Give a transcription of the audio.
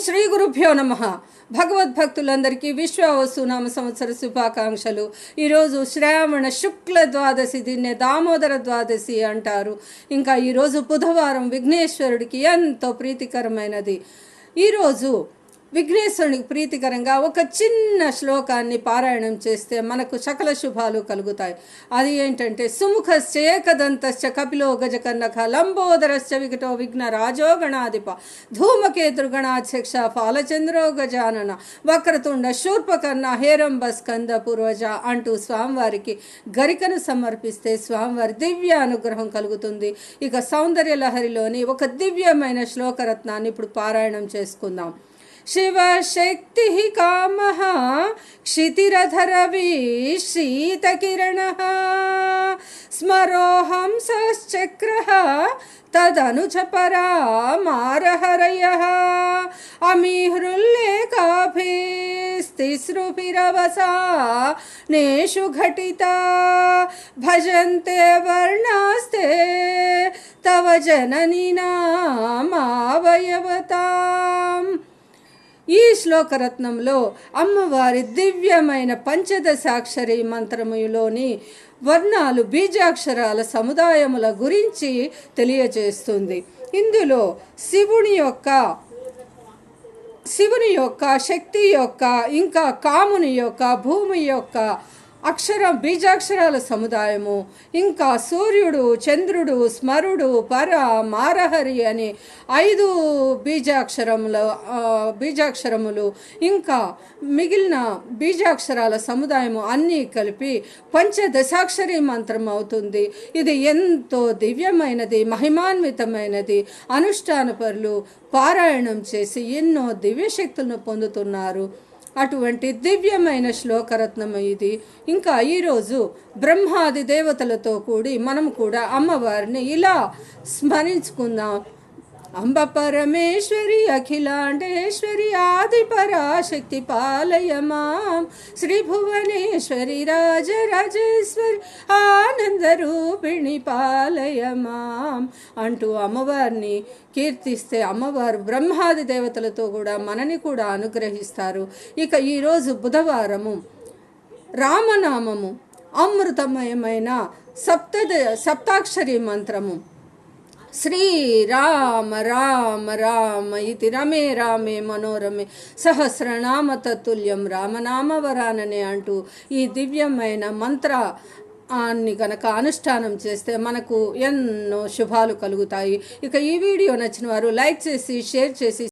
శ్రీ గురుభ్యో నమః. భగవద్భక్తులందరికీ విశ్వావసునామ సంవత్సర శుభాకాంక్షలు. ఈరోజు శ్రావణ శుక్ల ద్వాదశి, దీన్నే దామోదర ద్వాదశి అంటారు. ఇంకా ఈరోజు బుధవారం విఘ్నేశ్వరుడికి ఎంతో ప్రీతికరమైనది. ఈరోజు విఘ్నేశ్వరునికి ప్రీతికరంగా ఒక చిన్న శ్లోకాన్ని పారాయణం చేస్తే మనకు సకల శుభాలు కలుగుతాయి. అది ఏంటంటే, సుముఖశ్చ ఏకదంతశ్చ కపిలో గజకర్ణక లంబోదరశ్చ వికటో విఘ్న రాజో గణాధిప ధూమకేతుర్గణాధ్యక్ష ఫాలచంద్రో గజానన వక్రతుండ శూర్పకర్ణ హేరంబ స్కంద పూర్వజ అంటూ స్వామివారికి గరికను సమర్పిస్తే స్వామివారి దివ్య అనుగ్రహం కలుగుతుంది. ఇక సౌందర్య లహరిలోని ఒక దివ్యమైన శ్లోకరత్నాన్ని ఇప్పుడు పారాయణం చేసుకుందాం. శివశక్తి కామః క్షితిరధరవి శీతకిరణః స్మరోహంసశ్చక్రః తదనుచ పరామారహరయః అమిహృల్లేఖాభిస్తిస్రుభిరవసా నేషు ఘటితా భజంతే వర్ణాస్తే తవ జననీనామావయవతాం. ఈ శ్లోకరత్నంలో అమ్మవారి దివ్యమైన పంచదశాక్షరి మంత్రములోని వర్ణాలు, బీజాక్షరాల సముదాయముల గురించి తెలియజేస్తుంది. ఇందులో శివుని యొక్క శక్తి యొక్క, ఇంకా కాముని యొక్క, భూమి యొక్క బీజాక్షరాల సముదాయము, ఇంకా సూర్యుడు, చంద్రుడు, స్మరుడు, పర, మారహరి అని 5 బీజాక్షరములు, ఇంకా మిగిలిన బీజాక్షరాల సముదాయము అన్నీ కలిపి పంచదశాక్షరి మంత్రం అవుతుంది. ఇది ఎంతో దివ్యమైనది, మహిమాన్వితమైనది. అనుష్ఠానపరులు పారాయణం చేసి ఎన్నో దివ్యశక్తులను పొందుతున్నారు. అటువంటి దివ్యమైన శ్లోకరత్నం ఇది. ఇంకా ఈరోజు బ్రహ్మాది దేవతలతో కూడి మనం కూడా అమ్మవారిని ఇలా స్మరించుకుందాం. అంబ పరమేశ్వరి అఖిలాండేశ్వరి ఆది పరాశక్తి పాలయ మాం, శ్రీ భువనేశ్వరి రాజరాజేశ్వరి ఆనంద రూపిణి పాలయ మాం అంటూ అమ్మవారిని కీర్తిస్తే అమ్మవారు బ్రహ్మాది దేవతలతో కూడా మనని కూడా అనుగ్రహిస్తారు. ఇక ఈరోజు బుధవారము రామనామము, అమృతమయమైన సప్తాక్షరి మంత్రము. శ్రీ రామ రామ రామ ఇతి రమే రామే మనోరమే సహస్రనామ తత్తుల్యం రామనామవరాననే అంటూ ఈ దివ్యమైన మంత్రాన్ని కనుక అనుష్ఠానం చేస్తే మనకు ఎన్నో శుభాలు కలుగుతాయి. ఇక ఈ వీడియో నచ్చిన వారు లైక్ చేసి, షేర్ చేసి